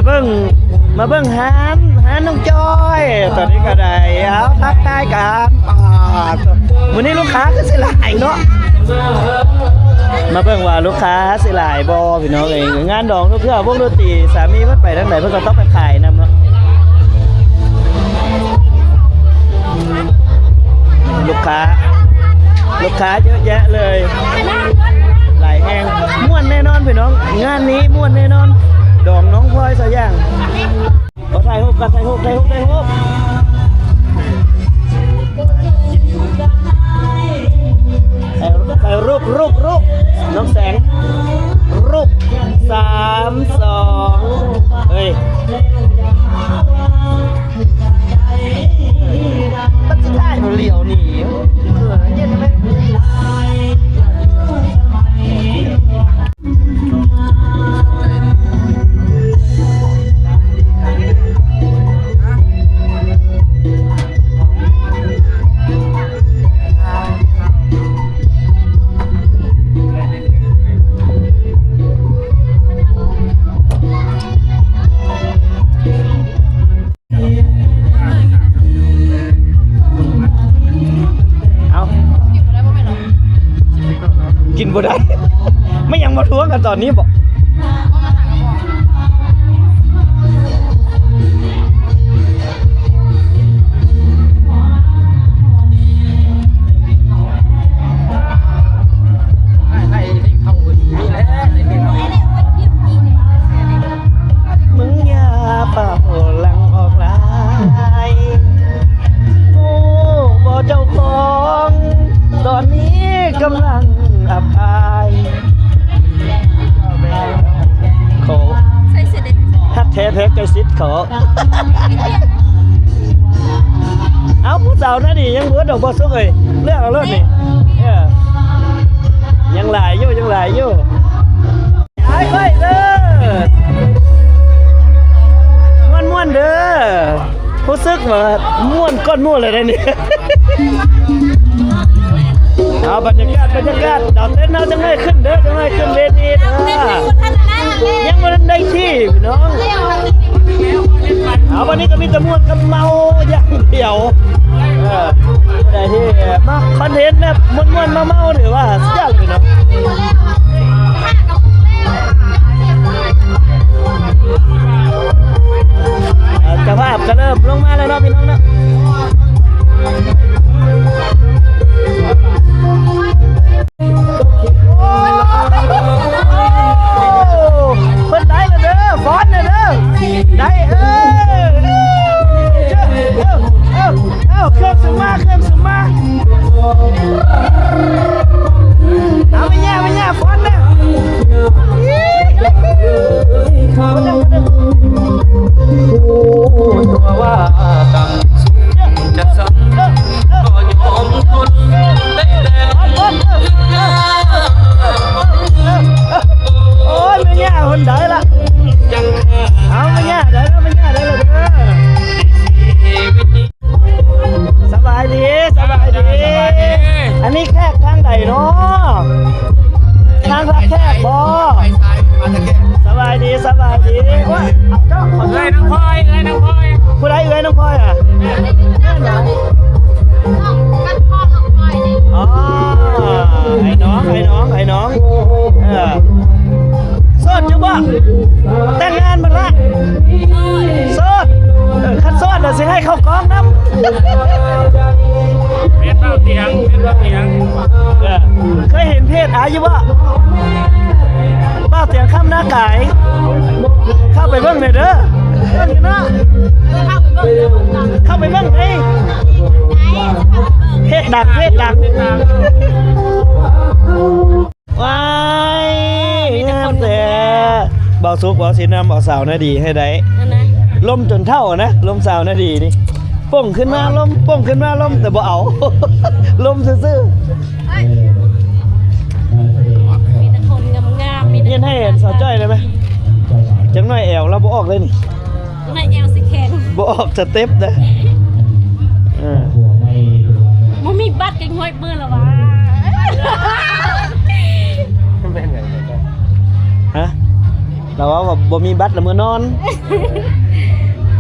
มาเบิ้งหานน้องจอยตอนนี้ก็ได้เอาทักทายกันวันนี้ลูกค้าก็สิหลายเนาะมาเบิ่งว่าลูกค้าสิหลายบ่พี่น้องเองงานดองเพื่อพวกดนตรีสามีเพิ่นไปทางไหนเพิ่นก็ต้องไปขายนำเนาะลูกค้าเยอะแยะเลยหลายแห่งม่วนแน่นอนพี่น้องงานนี้ม่วนแน่นอนดองน้องพลอยซะอย่างขอถ่ายรูปกันถ่ายรูปรูปน้องแสงรูป3 2เฮ้ยปัจจัยเหลียวหนีเย็นไหมกินบ่ได้ไม่ยังมาทวงกันตอนนี้บอกมึงอย่าเป่าหลังออกลายกูบ่เจ้าของตอนนี้กำลังอับอายเขาฮักแท้ใจซิดเขาเอาผู้สาวนั่นดิยังเบื่อดอกบัวสุกเลยเลือกเอาเลือกนี่ยังหลายอยู่ไอ้เฮ้ยเด้อม่วนเด้อผู้ซึกมาม่วนก้อนม่วนเลยได้นี่เอาบรรยากาศดาวเต้นเอาจังเลยขึ้นเด้อจังเลยขึ้นเวทีเด้อยังมันได้ที่พี่น้องเอาวันนี้ก็มีแต่ม่วนกับเมาอย่างเดียวได้ที่มาคอนเทนต์แบบม่วนเมาหรือว่าสุดยอดเลยเนาะเจ้าภาพก็เริ่มลงมาแล้วเนาะพี่น้องเนาะเพิ่นได้แล้วเด้อฟ้อนเด้อได้เครื่องสูงมาเอาไม่แย่ฟ้อนเด้อตัวว่าตั้งจะสั่งก็ยอมทนได้แต่โอ้ยไม่แย่คนได้ละเอาไม่แย่ได้แล้วเด้อสบายดีอันนี้แขกทางใดเนาะทางรับแขกบ่สบายดีว่าเจ้าเอ้ยน้องพลอยผู้ใดเอ้ยน้องพลอยอ่ะอ๋อไอ้น้องโสดอยู่บ่แต่งงานมาละโสดคันโสดเดี๋ยวสิให้เข้ากองน้ำเพชรเบ้าเตียงเคยเห็นเพจอาอยู่บ่เบ้าเตียงข้ามหน้าไก่เข้าไปเบิ่งหน่อยเด้อเบิ่งอยู่เนาะเข้าไปเบิ่งไอ้เพจดังว้ายงามแต่เบาสุกเบาสีน้ำเบาสาวน่าดีให้ได้ลมจนเท่านะลมสาวน่าดีนี่ป่งขึ้นมาลมแต่บ่เอาลมซื่อมีแต่คนงามมีเย็นให้เห็นสาวจ้อยเลยไหมจังหน่อยแอวเราบ่ออกเลยนี่ให้แอลสิแคนบ่ออกสเต็ปนะมันมีบัตรกันห้อยปืนหรอวะฮะ เราว่าบ่มีบัตรละมื้อนอน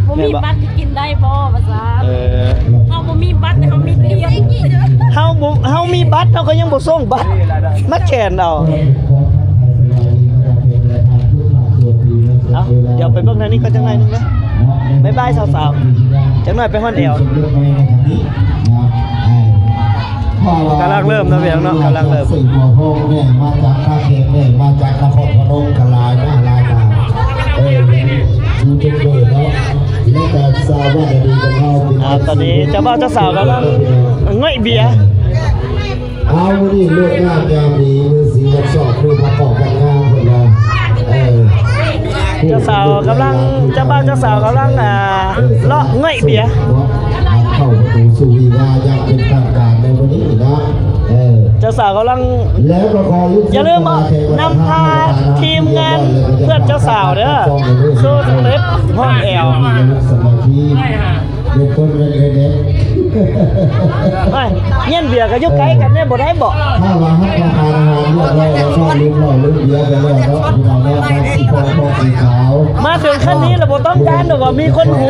บ่มีบัตรกินได้บ่ภาษา เออ เฮาบ่มีบัตรแต่เฮามีเตียง เฮามีบัตรเฮาก็ยังบ่ส่งบัตรมาแขนเอาเอาเดี๋ยวไปเบิ่งในนี้ก็จังหน่อยนึงนะบ๊ายบายสาวๆจังหน่อยไปฮอดแอวกำลังเริ่มนะเพียงเนาะกำลังเริ่ม สี่หัวโพงเนี่ยมาจากท่าเกมเนี่ยมาจากนครพนมกลายหน้าลายตาดูเป็นเบอร์แล้วแล้วแต่สาวว่าจะดีกันเท่าเป็น ตอนนี้เจ้าบ่าวเจ้าสาวกำลังง่อยเบียร์ เอาดิเลือกงานยามดีมือสีวัดสอบมือประกอบกันงานคนละเจ้าบ่าวเจ้าสาวกำลังเลาะง่อยเบียร์ เข้าประตูสู่วีวาอย่างเป็นทางการในวันนี้นะเจ้าสาวกำลัง แล้วก็ขออย่าลืมนำพาทีมงานเพื่อนเจ้าสาวเด้อสู้สำเร็จห้องแอล สมาธิเด็กคนเล็ก ไม่เงี้ยนเบียร์ก็ยกไกลกันเนี่ยบ่ได้บอก ถ้าว่าให้ประทานอาหารเรียบร้อยแล้วก็ลืมหล่อลืมเบียร์ไปแล้วเนาะพี่น้องเนาะสีทองสีขาว มาถึงขั้นนี้เราบ่ต้องการหรอกว่ามีคนหู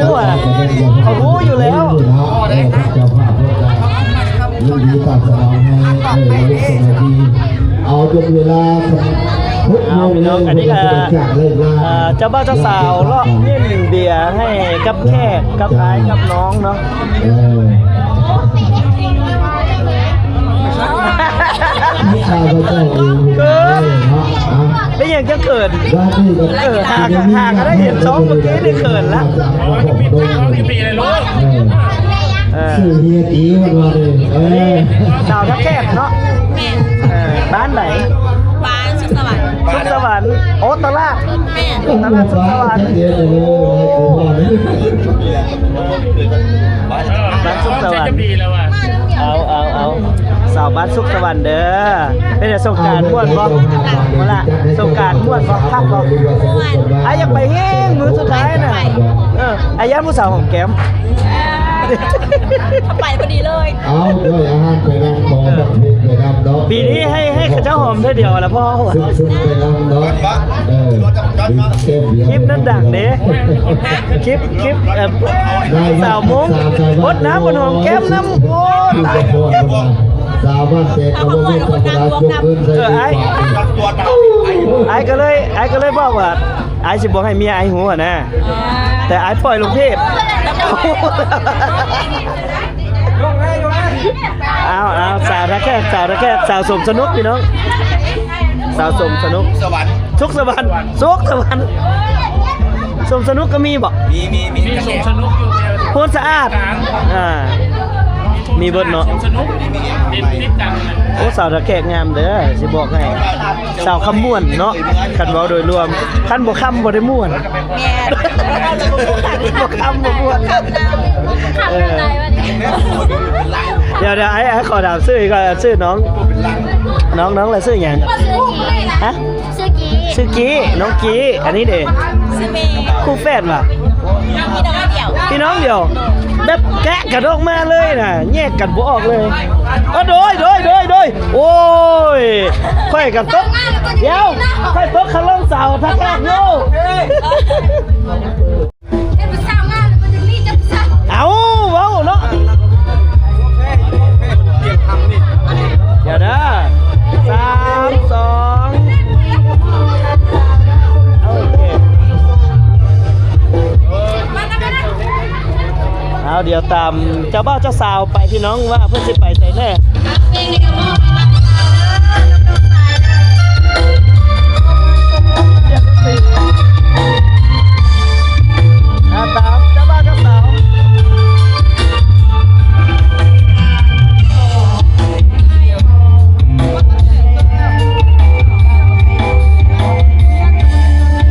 เขาหูอยู่แล้ว เจ้าภาพเพื่อนยินดีตัดสนองให้ลูกสมาธิเอาจนเวลาเอาพี่น้องอันนี้ก็เจ้าบ่าวเจ้าสาวเลาะเงี้ยนเบียร์ให้กับแขกกับอ้ายกับน้องเนาะไม่ชาวก็เจ้าเองได้ยังจะเกิดหาก็ได้เห็นช่องเมื่อกี้ได้เกิดแล้วชื่อเฮียตีวันวานเลยสาวทักแขกเนาะบ้านไหนบ้านสุขสวรรค์ สุขสวรรค์โอ้ตลาดตลาดสุขสวรรค์บ้านสุขสวรรค์เอาสาวบ้านสุขสวรรค์เด้อเป็นแต่สงการม่วนบ่มาละสงการม่วนบ่คักบ่อยากไปแห้งมื้อสุดท้ายน่ะอายันผู้สาวของแก้มไปพอดีเลยเอาด้วยอาหารไปนำขอบักเพลงไปนำเนาะปีนี้ให้ข้าเจ้าหอมเท่าเดียวละพ่อซึ่งไปนำเนาะคลิปนั้นดังเด้คลิปสาวมุ้งพดน้ำบนหอมแก้มน้ำโอ้ตายสาวบ้านเสกเขาบอกว่าจะยกเงินใส่ไอ้ก็เลยบอกว่าไอ้สิบอกให้เมียไอ้หัวนะแต่ไอ้ปล่อยลงเทพเอาสาวแค่สาวสมสนุกพี่น้องสาวสมสนุกสุขสวรรค์สมสนุกก็มีบอกมีสมสนุกอยู่โคตรสะอาดมีเบิดเนาะสนุกเป็นคลิปดังโอ้สาวตะแขกงามเด้อสิบอกให้สาวคำม่วนเนาะคันเว้าโดยรวมคันบ่คำบ่ได้ม่วนบ่คำบ่ม่วนเดี๋ยวไอ้ขอถามชื่อก็ชื่อน้องอะไรชื่อหยังฮะชื่อกี้น้องกี้อันนี้เด้ชื่อเมย์คู่แฝดป่ะพี่น้องเดี่ยวแบบแกะกันออกมาเลยนะแยกกันบ่ออกเลยโดยโอ้ยค่อยกันตกเดี๋ยวค่อยตกขลุ่มสาวทักแรกโย่เอาเว้าเนาะเดี๋ยวนะ3 2เอาเดี๋ยวตามเจ้าบ่าวเจ้าสาวไปพี่น้องว่าเพื่อนสิไปไหนแน่ตามเจ้าบ่าวเจ้าสาว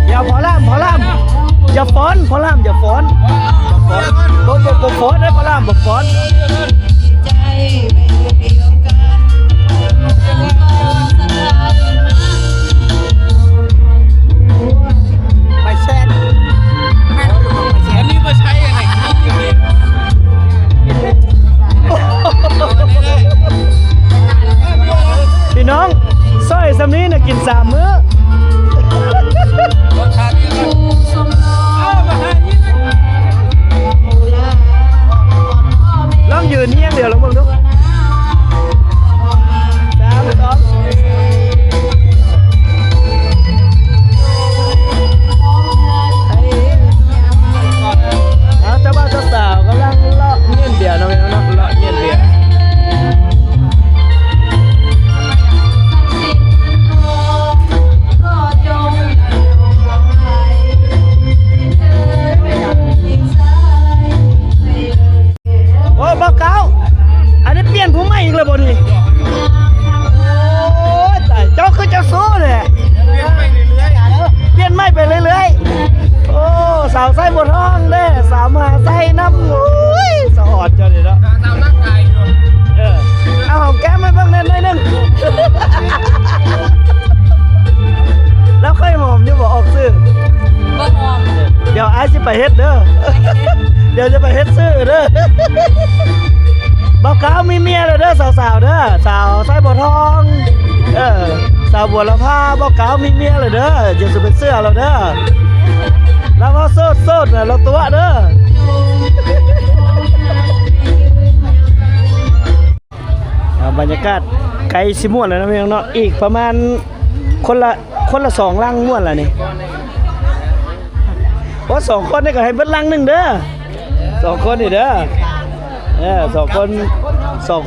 อย่าพอล่ามอย่าฟ้อนพอล่ามอย่าฟ้อนบ่ฟ้อนได้พอล่ามบ่ฟ้อนไปแซ่อันนี้มาใช้อะไรพี่น้องสร้อยสำนี้น่ะกิน3 มื้อรสชาติ าวมาใส่น้ำอุ้ยสะอดจังเลยเนาะ ตามร่างกายอยู่ เอาหอมแก้มมาบ้างแน่นหน่อยหนึงแล้วค่อยหอมอยู่บ่ออกซื้อ บ่มอง เดี๋ยวไอ้สิไปเฮ็ดเด้อ เดี๋ยวจะไปเฮ็ดซื้อเด้อบ่าวขาวมีเมียแล้วเด้อสาวๆเด้อสาวสายบัวทองสาวบัวละพาบ่าวขาวมีเมียแล้วเด้ออย่าสิเป็นเสื้อแล้วเด้อแล้วก็โสดๆน่ะเราตัวเด้อบรรยากาศไกลสิม่วนแล้วนะพี่น้องเนาะอีกประมาณคนละ2ลังม่วนล่ะนี่เพราะ2คนนี่ก็ให้เบิดลังหนึงเด้อ2คนนี่เด้อ2ค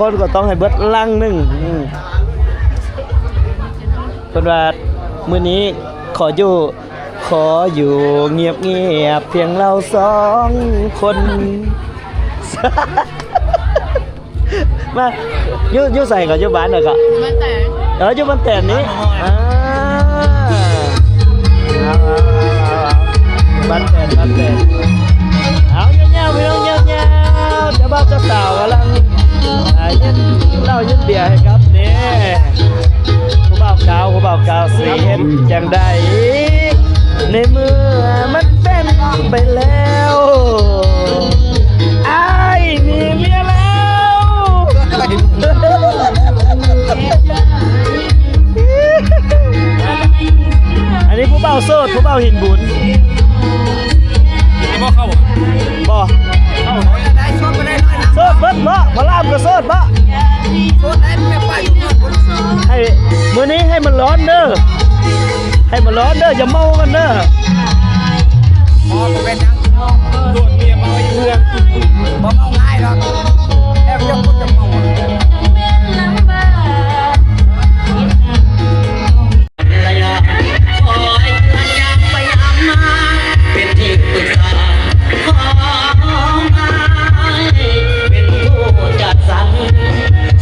นก็ต้องให้เบิดลังหนึงเพิ่นว่ามื้อนี้ขออยู่เงียบๆเพียงเรา2คน มาอยู่ใส่ก็อยู่บ้านน่ะก็ มันแต่ อยู่บ้านแต่นนี้บ้านแต่นเอาเงี้ยๆพี่น้องเงี้ยๆจะบ้าจะสาวกำลังเย็นเหล้าเย็นเบียร์ให้ครับนี่ผู้บ่าวกาวสีเห็นจังได้ในเมื่อมันเป็นไปแล้วอ้ายมีเมียแล้วอันนี้ผู้บ่าวโสดผู้บ่าวหินบุญ นี่บ่เข้า บ่ เข้าน้อยได้ชอบไปได้น้อยนะ โสดเบิดบ่พระรามก็โสดบ่ โคตรได้ไม่ไปอยู่เมืองคน ให้มื้อนี้ให้มันร้อนเด้ออย่าเมากันเด้อ พอเป็นยังโดดเมียมาไว้อยู่เมืองบ่เมาง่ายหรอกแล้วจะพูดจะเมา เป็นที่ปรึกษาของอายเป็นผู้จัดสรร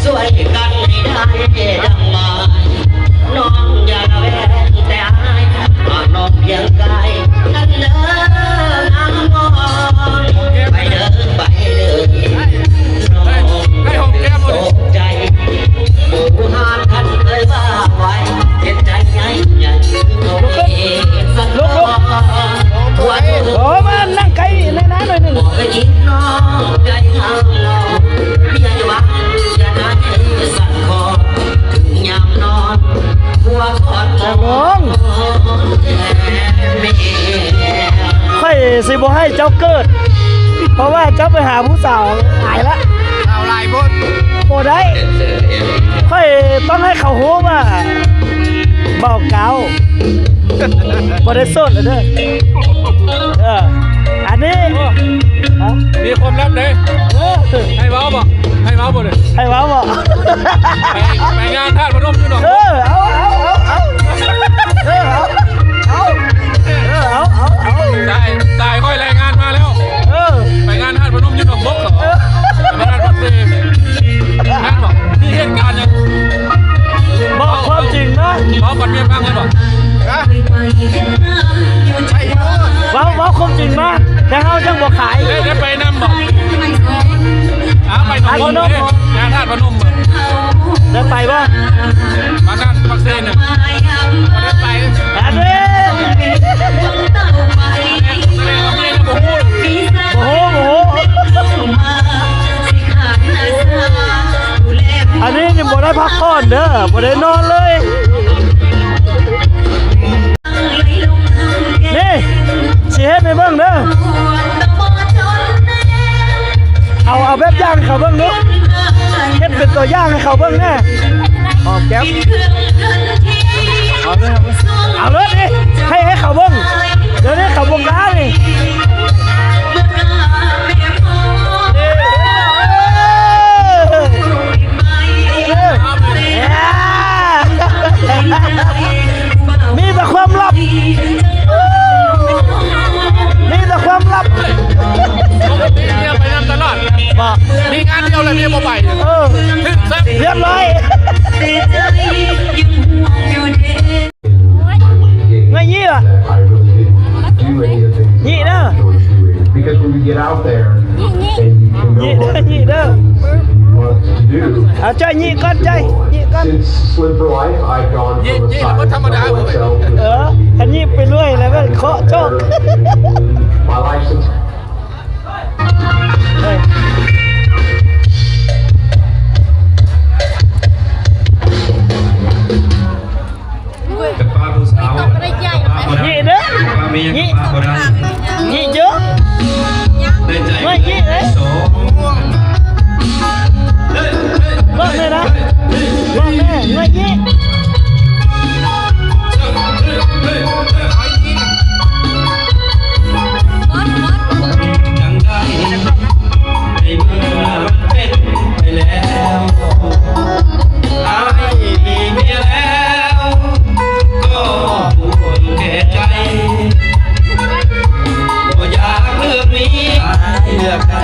ช่วยกันให้ได้ดังหมายน้องอย่าแวงแต่อายน้องเพียงกายนั่นเด้อนางมอนไปเด้อน้องตกใจผู้หานท่านเคยว่าไว้เจ็บใจใหญ่โน้สักน้อง โอ้มานั่งไกลในน้ำหน่อยหนึง บอกให้ยิงน้องใจงามงอเมียจะวังจะได้สั่นคอถึงยามนอนหัวคอนมองแม่ ค่อยสิบ่ให้เจ้าเกิด เพราะว่าเจ้าไปหาผู้สาวหายละ เอาลายบน บ่ได้ค่อยต้องให้เขาฮู้ว่าเบาเกาบ่ได้โสดเลยเด้ออันนี้ฮะ มีความลับเลย ให้เว้าบ่เลย ให้เว้าบ่ ไปงานทาสพนมอยู่หนอง ตายค่อยรายงานมาแล้วไปงานทาสพนมอยู่หนองบกเหรอไปงานปักเซงานบอกนี่เหตุการณ์ยัง บอกความจริงนะ บอกก่อนเมียฟังเลยบอกใช่ เว้าความจริงมาแต่เฮาจังบ่ขาย ได้ไปนำบอกไปหนองบกเนี่ยงานทาสพนม ได้ไปบ่ มางานปักเซเนี่ยได้ไป อันนี้ โอ้โหอันนี้ยังบ่ได้พักผ่อนเด้อบ่ได้นอนเลย นี่สิเฮ็ดให้เบิ่งเด้อเอาแบบอย่างให้เขาเบิ่งเด้อเฮ็ดเป็นตัวอย่างให้เขาเบิ่งแน่หอมแก้มเอาเลยดิให้เขาเบิ่งเดี๋ยวนี้เขาบ่กล้านี่มีแต่ความลับปกติเมียไปนำตลอด บอก มีงานเดียวเลยเมียบ่ไปถึงซะ เรียบร้อยไงยี่อ่ะ get out there and you can go on if you want to do. เอาใจยี่ก้อนใจยี่ก้อน Since Slim for Life, I've gone from a Yeah, side what time of the hour? myself to คันยี่ไปเรื่อยแล้วก็เคาะโชค my license. เฮ้ย ยี่เด้อยี่ยี่เยอะไม่ยี่เลยบอกเลยนะบอกแม่ไม่ยี่ ยังได้ในเมื่อมันเป็นไปแล้วอายมีเมียแล้วก็ปวดแก่ใจก็อยากเลือกนี้เลือกใด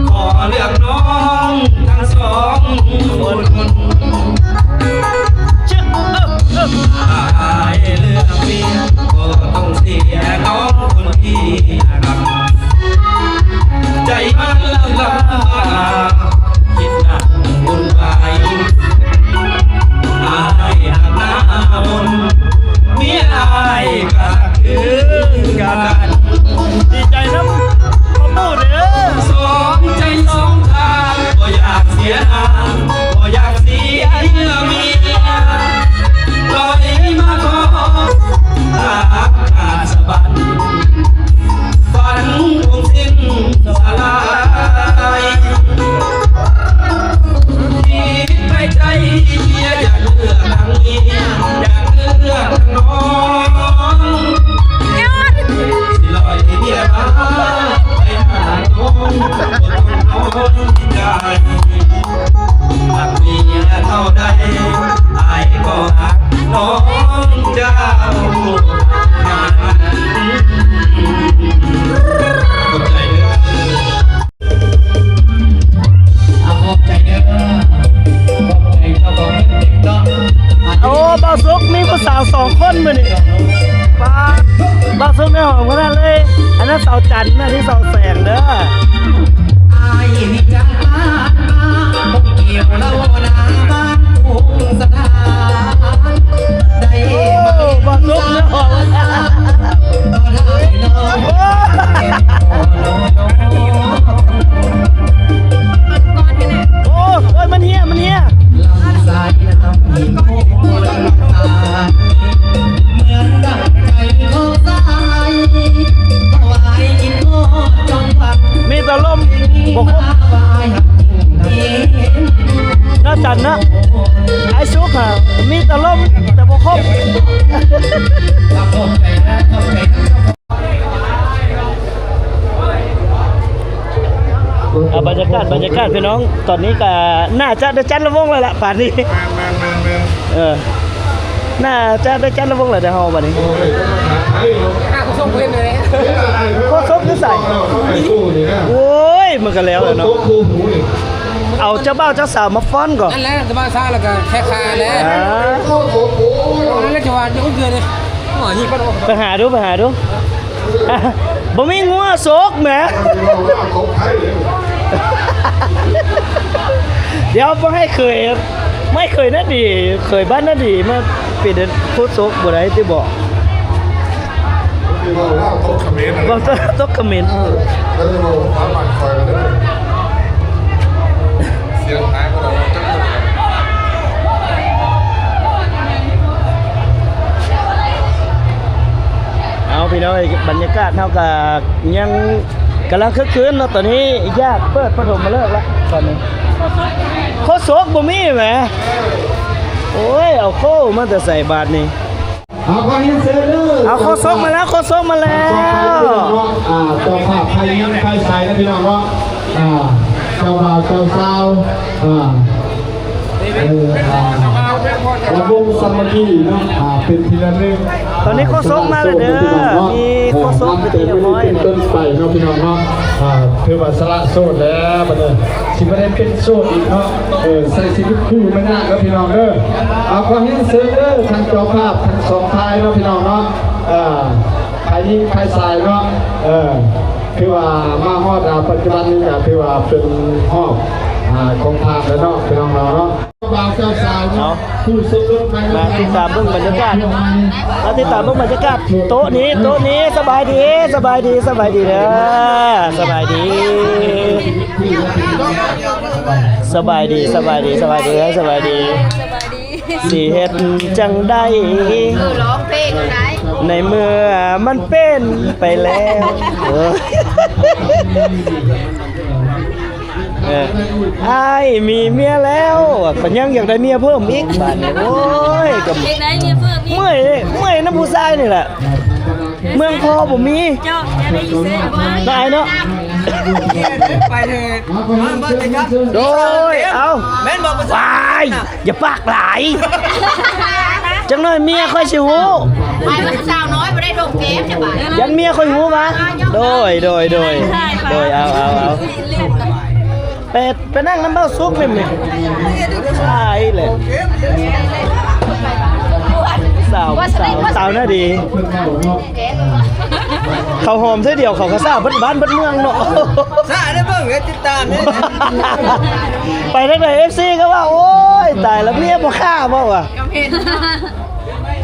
ขอเลือกน้องทั้งสองคนอายเลือกเมียก็ต้องเสียน้องคนที่รัก ใจมันละลายคิดหนักวุ่นวายอายหักหน้ามนเมียอายก็คือกัน ดีใจนะพ่อปู่เด้อ สองใจสองทางก็อยากเสียอางก็อยากเสียเนื้อเมียปล่อยมาขอรักขาดสะบัดฝันคงสิ้นสลายคิดไปใจเมียอยากเลือกทางเมียอยากเลือกทางน้องสิลอยเมียมาไปหาน้องก็ต้องนอนที่ใจหากเมียเท่าใดอายก็หักน้องเจ้าขอบใจเด้อขอบใจเด้อขอบใจเจ้าของเด็กเนาะ โอ้บ่าวซุกมีผู้สาว2 คนมื้อนี้ป้าบ่าวซุกในห้องคนนั้นเลยอันนั้นสาวจันทร์นะที่สาวแสงเด้อ อายนี่จากบ้านมาบ่เกี่ยวเล่านาบ้านทุ่งสถานได้ โอ้บ่าวซุกในห้อง บ่ได้น้อง โอ้เอ้ยมันเฮียมันเฮีย ลำสายน้ำมีโค้งลำตาเหมือนดั่งใจของสายถวายกินโคจนพัก มีแต่ลมบ่ครบ บายหักทิ้งเห็น น่าจันนะไอ้ซุกอะมีแต่ลมแต่บ่ครบ ขอบใจนะขอบใจนะ บรรยากาศพี่น้องตอนนี้ก็น่าจะได้จัดระวงแล้วล่ะป่านนี้น่าจะได้จัดระวงแล้วแต่เฮาบัดนี้โคซกคือใส่โอ้ยมันก็แล้วเนาะเอาเจ้าบ่าวเจ้าสาวมาฟ้อนก่อน นั่นแหละจะมาซ่าแล้วก็แค่คาแล้วนั่นแหละจะว่าจะอุ้มเกินเลยหน่อยนี่ก็ต้อง ไปหาดูบ่มีงัวโศกแหมเดี๋ยวบ่ให้ไม่เคยนะดีเคยบ้านนะดีมาเป็นผู้โศกบ่ได้ที่บอกบอกต้องคอมเมนต์ แล้วจะมาฟ้าหมันคอยกันด้วยเสียงท้ายก็เราจะ เอาพี่น้องบรรยากาศเท่ากับยังกำลังคึกคืนเนาะตอนนี้ยากเปิดปฐมมาเลิกแล้วตอนนี้โคโซกบ่มีแหมโอ้ยเอาโคมันจะใส่บาทนี่ เอาก็เห็นเซอร์เดอร์ เอาโคโซกมาแล้วโคโซกมาแล้ว เจ้าภาพไทยยิ้มไทยใสนะพี่น้องเนาะเจ้าบ่าวเจ้าสาวระวงสามัคคีเนาะเป็นทีละนึง ตอนนี้โคโซกมาแล้วเด้อมีโคโซกไปที่เรียบร้อย เป็นต้นไปเนาะพี่น้องเนาะเพื่อว่าสละโสดแล้วบัดนี้สิบ่ได้เป็นโสดอีกเนาะใส่ชีวิตคู่ไม่น่าครับพี่น้องเด้อเอาก็เห็นเซอร์เดอร์ทั้งเจ้าภาพทั้งสองทายเนาะพี่น้องเนาะใครยิงใครสายเนาะ คือว่ามาฮอดปัจจุบันนี้ก็คือว่าเป็นฮอบของทางแล้วเนาะพี่น้องเราเนาะบ่าวสาวๆเนาะผู้สมรส มาติดตามเบิ่งบรรยากาศมาติดตามเบิ่งบรรยากาศโต๊ะนี้สบายดีเด้อสบายดีสบายดีเด้อสบายดีสบายดีสิเฮ็ดจังได้ร้องเพลงได้ในเมื่อมันเป็นไปแล้วอ้ายมีเมียแล้วก็ยังอยากได้เมียเพิ่มอีกบาดนี้โอ้ยก็ เด็กไหนมีเพิ่มอีก เมื่อยน้ำผู้ชายนี่แหละเมืองพอผมมี เจ้าจะได้ยินเสียงว่า ได้เนาะ ไปเถิดมาเถิดครับ โดยเอาแม่นบอกวายอย่าปากหลายจังหน่อยเมียค่อยสิหู ไปมันสาวน้อยไม่ได้ดมเกมจะบ่า ยันเมียค่อยหูมาโดยเอาไปนั่งน้ำเบ้าซุกเลยมั้ยใช่เลยสาวน่าดีเขาหอมเท่าเดียวเขาก็ซ่าบ้านเมืองเนาะ ซ่าได้เบิ่งติดตามนี่ ไปทางไหน FC ก็ว่าโอ้ยตายแล้วเมียบ่ฆ่าบ่วะ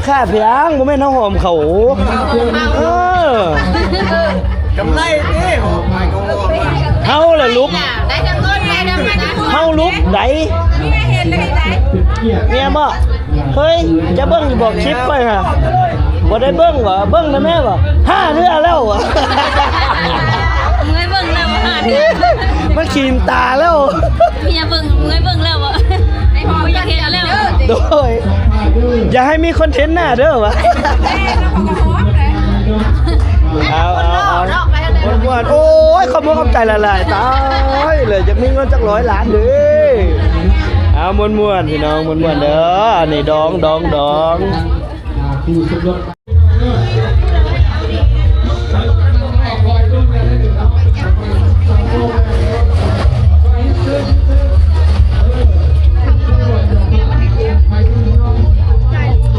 ฆ่าเพียงบ่แม่นเฮาหอมเขากำไรนี่ไปกง เฮาล่ะลุก ได้จำนวนไปได้มานะ เฮาลุกได ไม่เห็นเลยไหน เมียบ่เฮ้ยจะเบิ่งอยู่บอกคลิปไปฮะบ่ได้เบิ่งเหรอเบิ่งนะแม่บ่5เทื่อแล้วอ่ะ เมื่อยเบิ่งแล้วว่าเด้อ มันขีมตาแล้ว เมียเบิ่งเมื่อยเบิ่งแล้วอ่ะไอ้หอมอยากเห็นแล้ว โดยอย่าให้มีคอนเทนต์หน้าเด้อวะเอาม่วนๆโอ้ยขอบคุณขอบใจหลายๆตายเลยจะมีเงินจัก100 ล้านเด้อเอาม่วนๆพี่น้องม่วนๆเด้อนี่ดอง ผู้สมรส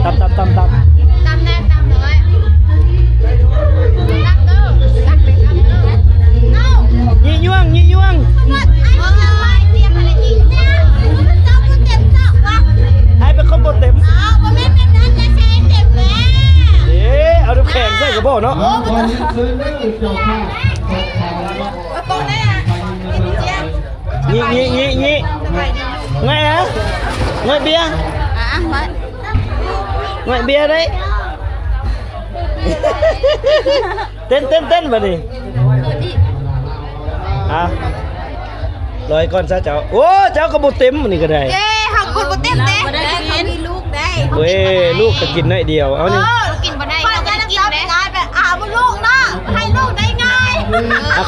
ตับ ตำแน่ตำเลยตักเด้อตักไปตักเด้อเอ้า ยี่ยวง ไอ้เตรียมอะไรอีกเนี่ยเจ้าผู้เต็มเจ้าวะ ให้เป็นคนบ่เต็ม อ้าวบ่แม่นนั้นจะใช้เต็มแม่ เอาน้ำแข็งใส่กระบอกเนาะ ตรงนี้อ่ะเจี๊ยบ งี้ไงฮะไงเบียร์ มา ไงเบียร์ได้เต้นมาดิลอยก่อนซะเจ้าโอ้เจ้ากระบอกเต็มนี่ก็ได้ เย้หักคนบ่เต็มเด้เขามีลูกได้ เว้ยลูกก็กินน้อยเดียวเอานี่ กินบ่ได้เขาจะกินได้ง่ายแบบบ่ลูกเนาะให้ลูกได้ง่าย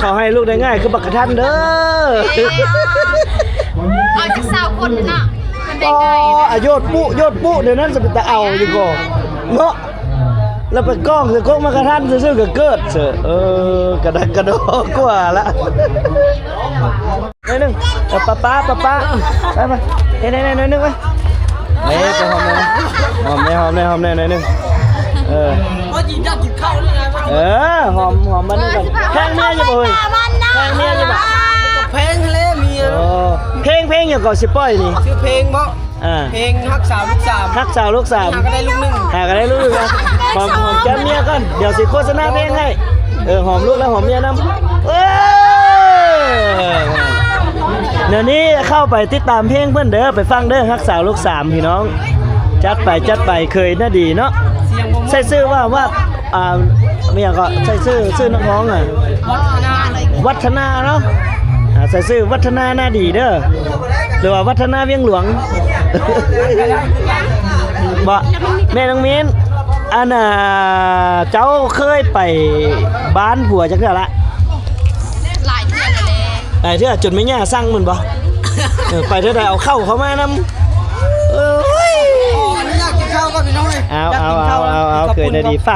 เขาให้ลูกได้ง่ายคือบักกระทันเด้อ เอาจาก20 คนน่ะมันได้ อ๋อ ง่าย โยดปุ๊เดี๋ยวนั้นจะเป็นตาเอาอยู่ก่อนเนาะแล้วไปกล้องจะกล้องมากระทันซื่อๆก็เกิดเสกระดักกระโดดกว่าละนิดนึงป้าไปไหนนิดนึงไปไปหอมเลยหอมเลยนิดนึงว่าจีนจะกินข้าวเลยไง หอมมันนึงก่อนแพงเมียจะบ่เฮ้ยแพงเมียจะบ่ เพลงทะเลเมีย เพลงอย่างก่อนสิป้อยนี่ ชื่อเพลงบ่เพลงฮักสาวลูกสาม ฮักสาวลูกสาม หาก็ได้ลูกหนึ่ง หากันได้ลูกหนึ่งนะหอมแก้มเมียก่อนเดี๋ยวสิโฆษณาเพลงให้หอมลูกแล้วหอมเมียนำเดี๋ยวนี้เข้าไปติดตามเพลงเพื่อนเด้อไปฟังเด้อฮักสาวลูกสามพี่น้องจัดไปเคยน่าดีเนาะ เสียงบ่ ใส่ชื่อว่าเมียก็ใส่ชื่อนักร้องอ่ะวัฒนาเนาะใส่ชื่อวัฒนาน่าดีเด้อหรือว่าวัฒนาเวียงหลวง บ่แม่น้องมิ้นอันน่ะเจ้าเคยไปบ้านผัวจักเทื่อละ หลายเดือนเลย ไอ้เทื่อจนไม่ย่าสั่งมันบ่ไปเทื่อใดเอาเข้าเขามานำอยากกินข้าวก่อนพี่น้องเลย เอาเคยได้ดีฝ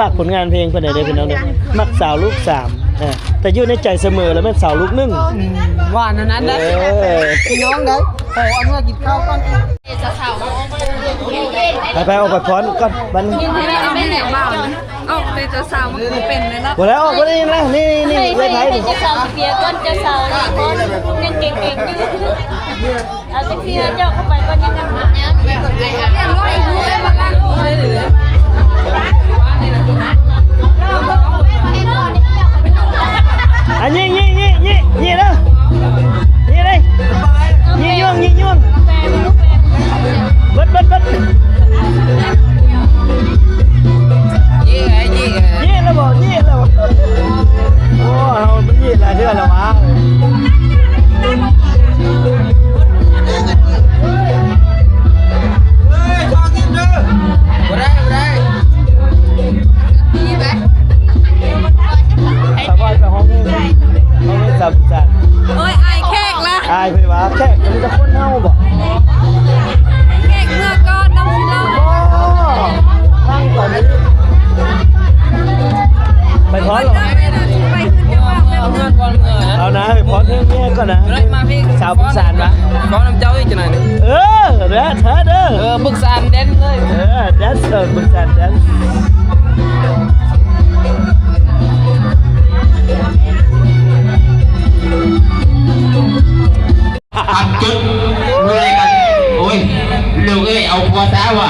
ากผลงานเพลงเพิ่นได้เด้อพี่น้องเด้อมักสาวลูก3แต่อยู่ในใจเสมอแล้วแม่นสาวลูก1 หวานนั้นได้พี่น้องได้โอ้เอาเมื่อกินข้าวก่อน จะเฒ่า ไปเอาไปพรก่อนบัดนี้ ไม่แหลมบ้า เอ้าเป็นเจ้าสาวมันคือเป็นเลยเนาะ หมดแล้วบ่ได้ยินแล้วนี่เลยไทย เป็นเจ้าสาวเปียก้อนเจ้าสาวก้อนยังเก่งๆอยู่เอาสิเปียเจ้าเข้าไปก้อนยังกันมาเนี่ยร้อยรู้ได้มาล้างเลยหรืออันนี้นี่เด้อนี่เลยนี่ย่วงเบิด ยี่แล้วบอกโอ้เราเป็นยี่อะไรเชื่อแล้ววะสบายไปห้องนี้สับจัด โอ้ยไอแขกละ อายไปวะแค่มันจะคนเน่าบ่ แขกเมื่อก้อนน้องสิเรา ตั้งก่อนนี้ไปพอดหรอ ไปขึ้นจังหวะแบบ เงินก่อนเงิน เอานะไปพอดเพลงนี้ก่อนนะสาวบุกสานวะ ก้อนน้ำเจ้าอีกจะไหน เออเด้อเธอเด้อ บึกสานเด่นเลย แดนเซอร์บุกสานแดน ทำจุดเมื่อยกันโอ้ยลูกเอ้ยเอาพัวซะวะ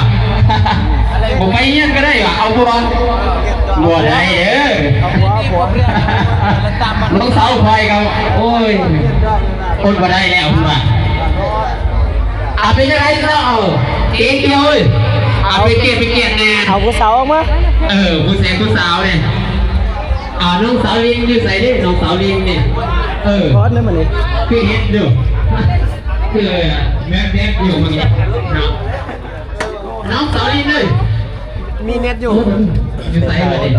ผมไปเยี่ยนก็ได้วะเอาพัวได้เด้อ เอาหัว ลูกสาวคอยเขาโอ้ยคนมาได้แล้วคุณว่าเป็นยังไงก็เอาเก่งเดียวเลยไปเกียรแน่ เอาผู้สาวออกมา ผู้สาวเนี่ยน้องสาวลิงอยู่ใส่ดิน้องสาวลิงเนี่ยพอดนี่มันนี่ คือเห็ดดูคือแม่อยู่เมื่อกี้น้องสาวลิงเลย มีเน็ตอยู่ อยู่ใส่เลย